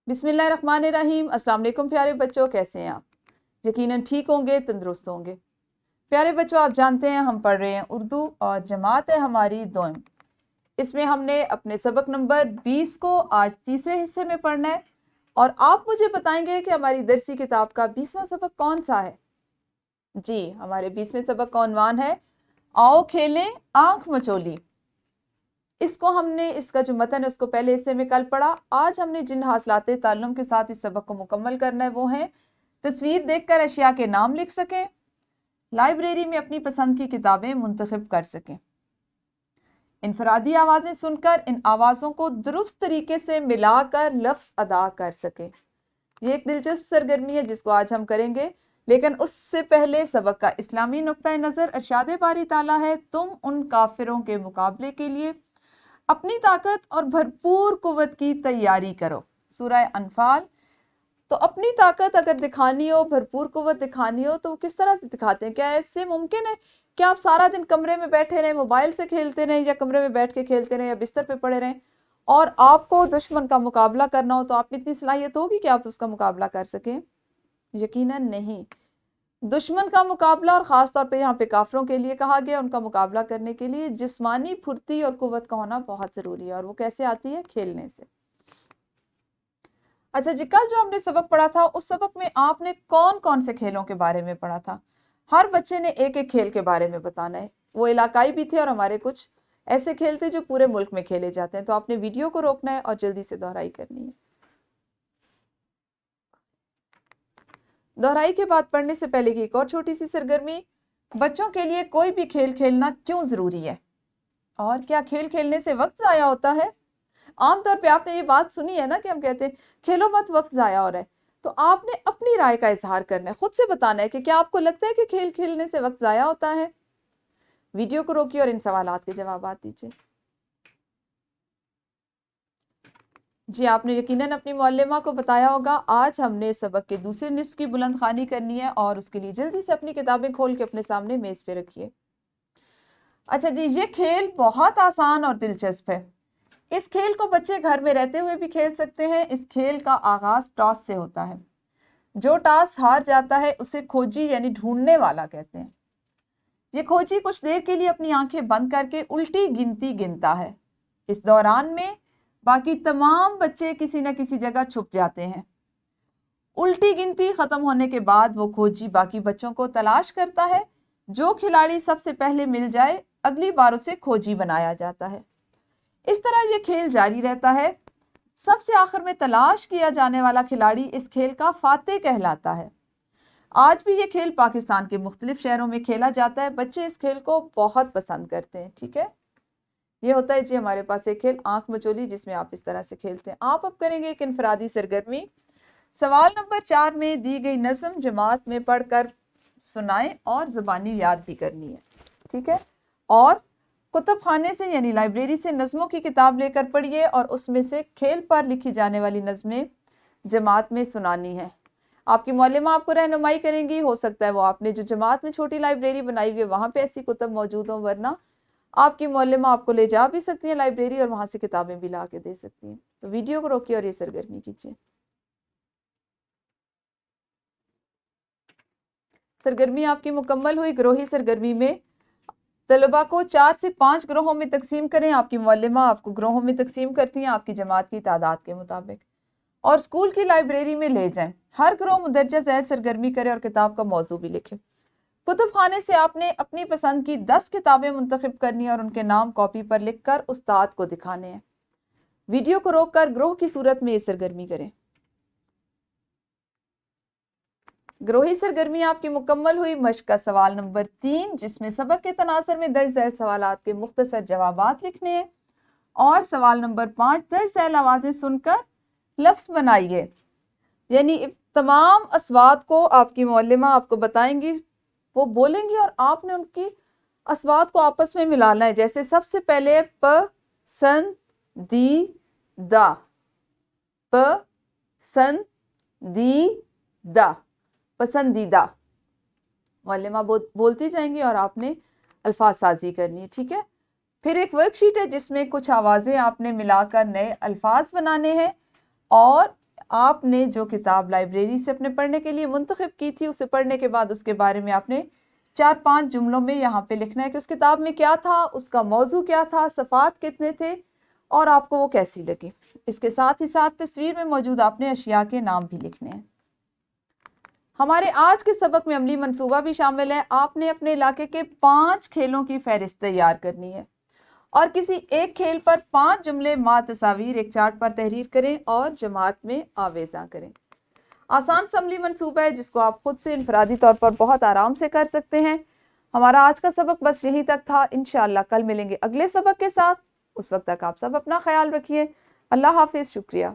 बिस्मिल्लाहिर्रहमानिर्रहीम। अस्सलाम वालेकुम प्यारे बच्चों, कैसे हैं आप? यकीनन ठीक होंगे, तंदुरुस्त होंगे। प्यारे बच्चों, आप जानते हैं हम पढ़ रहे हैं उर्दू और जमात है हमारी दोयम। इसमें हमने अपने सबक नंबर 20 को आज तीसरे हिस्से में पढ़ना है और आप मुझे बताएंगे कि हमारी दरसी किताब का 20वां सबक कौन सा है। जी, हमारे 20वें सबक का उन्वान है आओ खेलें आंख मचोली। इसको हमने इसका जो मतन है उसको पहले हिस्से में कल पढ़ा। आज हमने जिन हासिलाते ताल्लुम के साथ इस सबक को मुकम्मल करना है वो है तस्वीर देखकर अशिया के नाम लिख सकें, लाइब्रेरी में अपनी पसंद की किताबें मुंतखब कर सकें, इनफरादी आवाज़ें सुनकर इन आवाज़ों को दुरुस्त तरीके से मिलाकर लफ्ज़ अदा कर सकें। ये एक दिलचस्प सरगर्मी है जिसको आज हम करेंगे, लेकिन उससे पहले सबक का इस्लामी नुक्ता नज़र इरशाद बारी ताला है, तुम उन काफिरों के मुकाबले के लिए अपनी ताकत और भरपूर कुव्वत की तैयारी करो। सूरह अनफाल। तो अपनी ताकत अगर दिखानी हो, भरपूर कुव्वत दिखानी हो, तो वो किस तरह से दिखाते हैं? क्या ऐसे मुमकिन है कि आप सारा दिन कमरे में बैठे रहें, मोबाइल से खेलते रहें, या कमरे में बैठ के खेलते रहें, या बिस्तर पे पड़े रहें, और आपको दुश्मन का मुकाबला करना हो तो आप में इतनी सलाहियत होगी कि आप उसका मुकाबला कर सकें? यकीनन नहीं। दुश्मन का मुकाबला, और ख़ास तौर पे यहाँ पे काफिरों के लिए कहा गया, उनका मुकाबला करने के लिए जिस्मानी फुर्ती और कुव्वत का होना बहुत ज़रूरी है, और वो कैसे आती है? खेलने से। अच्छा जी, कल जो हमने सबक पढ़ा था उस सबक में आपने कौन कौन से खेलों के बारे में पढ़ा था? हर बच्चे ने एक एक खेल के बारे में बताना है। वो इलाकाई भी थे और हमारे कुछ ऐसे खेल थे जो पूरे मुल्क में खेले जाते हैं। तो आपने वीडियो को रोकना है और जल्दी से दोहराई करनी है। दोहराई के बाद पढ़ने से पहले की एक और छोटी सी सरगर्मी, बच्चों के लिए कोई भी खेल खेलना क्यों ज़रूरी है और क्या खेल खेलने से वक्त ज़ाया होता है? आमतौर पे आपने ये बात सुनी है ना कि हम कहते हैं खेलो मत, वक्त ज़ाया हो रहा है। तो आपने अपनी राय का इजहार करना है, खुद से बताना है कि क्या आपको लगता है कि खेल खेलने से वक्त ज़ाया होता है? वीडियो को रोकिए और इन सवालात के जवाब दीजिए। जी, आपने यकीनन अपनी मौल्लिमा को बताया होगा आज हमने सबक के दूसरे निस्फ़ की बुलंद ख़ानी करनी है, और उसके लिए जल्दी से अपनी किताबें खोल के अपने सामने मेज़ पे रखिए। अच्छा जी, ये खेल बहुत आसान और दिलचस्प है। इस खेल को बच्चे घर में रहते हुए भी खेल सकते हैं। इस खेल का आगाज़ टॉस से होता है। जो टॉस हार जाता है उसे खोजी यानी ढूंढने वाला कहते हैं। ये खोजी कुछ देर के लिए अपनी आंखें बंद करके उल्टी गिनती गिनता है। इस दौरान में बाकी तमाम बच्चे किसी न किसी जगह छुप जाते हैं। उल्टी गिनती खत्म होने के बाद वो खोजी बाकी बच्चों को तलाश करता है। जो खिलाड़ी सबसे पहले मिल जाए अगली बार उसे खोजी बनाया जाता है। इस तरह ये खेल जारी रहता है। सबसे आखिर में तलाश किया जाने वाला खिलाड़ी इस खेल का फातेह कहलाता है। आज भी ये खेल पाकिस्तान के मुख्तलिफ शहरों में खेला जाता है। बच्चे इस खेल को बहुत पसंद करते हैं। ठीक है, ये होता है जी हमारे पास एक खेल आंख मचोली, जिसमें आप इस तरह से खेलते हैं। आप अब करेंगे एक इनफरादी सरगर्मी। सवाल नंबर 4 में दी गई नज़म जमात में पढ़कर सुनाएं और ज़बानी याद भी करनी है। ठीक है, और कुतुब खाने से यानी लाइब्रेरी से नज़मों की किताब लेकर पढ़िए और उसमें से खेल पर लिखी जाने वाली नज़में जमात में सुनानी है। आपकी मौलिमा आपको रहनुमाई करेंगी। हो सकता है वो आपने जो जमात में छोटी लाइब्रेरी बनाई हुई है वहाँ पे ऐसी कुतुब मौजूद हों, वरना आपकी मौलिमा आपको ले जा भी सकती हैं लाइब्रेरी और वहाँ से किताबें भी ला के दे सकती हैं। तो वीडियो को रोकिए और ये सरगर्मी कीजिए। सरगर्मी आपकी मुकम्मल हुई। ग्रोही सरगर्मी में तलबा को 4 से 5 ग्रोहों में तकसीम करें। आपकी मौलिमा आपको ग्रोहों में तकसीम करती हैं आपकी जमात की तादाद के मुताबिक, और स्कूल की लाइब्रेरी में ले जाएं। हर ग्रोह मुदर्जा ज़ैल सरगर्मी करे और किताब का मौजू भी लिखे। कुतुब खाने से आपने अपनी पसंद की 10 किताबें मुंतखब करनी है और उनके नाम कॉपी पर लिखकर उस्ताद को दिखाने हैं। वीडियो को रोककर ग्रोह की सूरत में ये सरगर्मी करें। ग्रोही सरगर्मी आपकी मुकम्मल हुई। मश्क का सवाल नंबर 3, जिसमें सबक के तनासर में दर्ज झैल सवालात के मुख्तसर जवाबात लिखने हैं, और सवाल नंबर 5 दर्ज झैल आवाज़ें सुनकर लफ्ज़ बनाइए। यानी तमाम अस्वात को आपकी मौलिमा आपको बताएंगी, वो बोलेंगी और आपने उनकी अस्वात को आपस में मिलाना है। जैसे सबसे पहले प सन दी दा, प सन दी दा, पसंदीदा। मौलिमा बोलती जाएंगी और आपने अल्फाज साजी करनी है। ठीक है, फिर एक वर्कशीट है जिसमें कुछ आवाज़ें आपने मिलाकर नए अल्फाज बनाने हैं, और آپ نے جو کتاب لائبریری سے اپنے پڑھنے کے لیے منتخب کی تھی، اسے پڑھنے کے بعد اس کے بارے میں آپ نے 4-5 جملوں میں یہاں پہ لکھنا ہے کہ اس کتاب میں کیا تھا، اس کا موضوع کیا تھا، صفحات کتنے تھے اور آپ کو وہ کیسی لگی۔ اس کے ساتھ ہی ساتھ تصویر میں موجود آپ نے اشیاء کے نام بھی لکھنے ہیں۔ ہمارے آج کے سبق میں عملی منصوبہ بھی شامل ہے۔ آپ نے اپنے علاقے کے 5 کھیلوں کی فہرست تیار کرنی ہے اور کسی ایک کھیل پر 5 جملے ما تصاویر ایک چارٹ پر تحریر کریں اور جماعت میں آویزاں کریں۔ آسان سا عملی منصوبہ ہے جس کو آپ خود سے انفرادی طور پر بہت آرام سے کر سکتے ہیں۔ ہمارا آج کا سبق بس یہیں تک تھا۔ انشاءاللہ کل ملیں گے اگلے سبق کے ساتھ۔ اس وقت تک آپ سب اپنا خیال رکھیے۔ اللہ حافظ، شکریہ۔